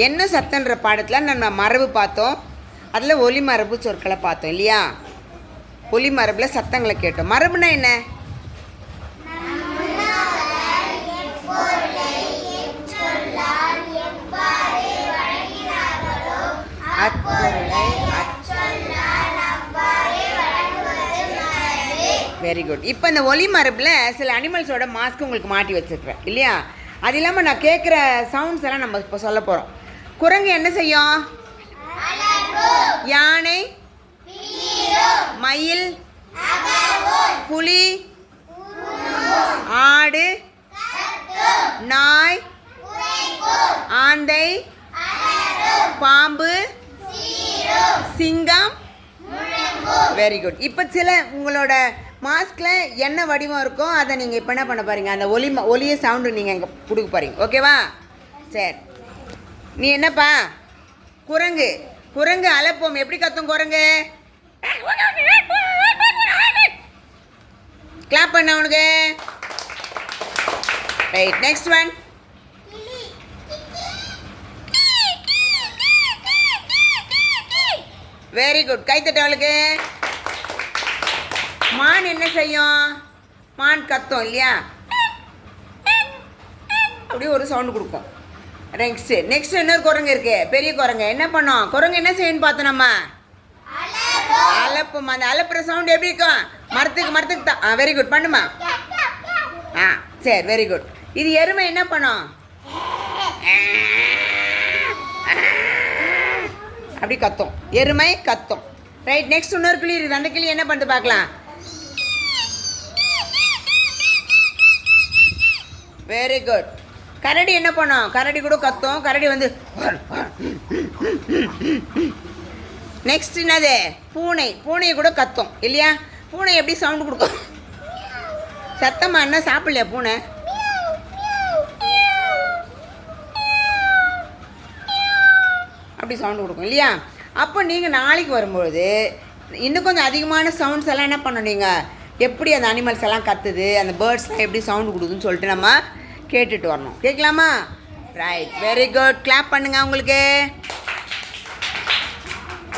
என்ன சத்தன்ற பாடத்தில் நம்ம மரபு பார்த்தோம். அதில் ஒலி மரபு சொற்களை பார்த்தோம் இல்லையா? ஒலி மரபில் சத்தங்களை கேட்டோம். மரபுனா என்ன? Very good. இப்போ இந்த ஒலி மரபில் சில அனிமல்ஸோட மாஸ்க் உங்களுக்கு மாட்டி வச்சுருக்கேன் இல்லையா? அது இல்லாமல் நான் கேட்குற சவுண்ட்ஸ் எல்லாம் நம்ம இப்போ சொல்ல போகிறோம். குரங்கு என்ன செய்யும்? யானை, மயில், புலி, ஆடு, நாய், ஆந்தை, பாம்பு, சிங்கம். Very good. இப்போ சில உங்களோட மாஸ்கில் என்ன வடிவம் இருக்கோ அதை நீங்கள் இப்போ என்ன பண்ண பாருங்க, அந்த ஒலிய சவுண்டு நீங்கள் இங்கே கொடுக்க பாருங்க. ஓகேவா? சரி, நீ என்னப்பா? குரங்கு. குரங்கு அலப்போம். எப்படி கத்தும் குரங்கு? கிளாப் பண்ண உனக்கு. Right, next one. Very good. கைத்தட்டவளுக்கு. மான் என்ன செய்யும்? மான் கத்தும் இல்லையா? அப்படியே ஒரு சவுண்டு கொடுக்கும். நெக்ஸ்ட் இன்னொரு குரங்கு இருக்கு, பெரிய குரங்கு. என்ன பண்ணும்? குரங்கு என்ன செய்யணும் பார்த்தோம் நம்ம? அலப்பும். அந்த அலப்புற சவுண்ட் எப்படி இருக்கும்? மரத்துக்கு தான். வெரி குட், பண்ணுமா? சரி, வெரி குட். இது எருமை என்ன பண்ணும்? அப்படி கத்தும். எருமை கத்தும். ரைட், நெக்ஸ்ட் இன்னொரு கிளி இருக்குது. அந்த கிளி என்ன பண்ணிட்டு பார்க்கலாம்? Very good. கரடி என்ன பண்ணும்? கரடி கூட கத்தும். கரடி வந்து. நெக்ஸ்ட் என்னது? பூனை. பூனையை கூட கத்தும் இல்லையா? பூனை எப்படி சவுண்டு கொடுக்கும்? சத்தமாக என்ன சாப்பிடலையா பூனை? அப்படி சவுண்டு கொடுக்கும் இல்லையா? அப்போ நீங்கள் நாளைக்கு வரும்பொழுது இன்னும் கொஞ்சம் அதிகமான சவுண்ட்ஸ் எல்லாம் என்ன பண்ணணும்? நீங்கள் எப்படி அந்த அனிமல்ஸ் எல்லாம் கத்துது, அந்த பேர்ட்ஸ்லாம் எப்படி சவுண்டு கொடுக்குதுன்னு சொல்லிட்டு நம்ம கேட்டுட்டு வரணும். கேட்கலாமா? Right, very good. கிளாப் பண்ணுங்க உங்களுக்கு.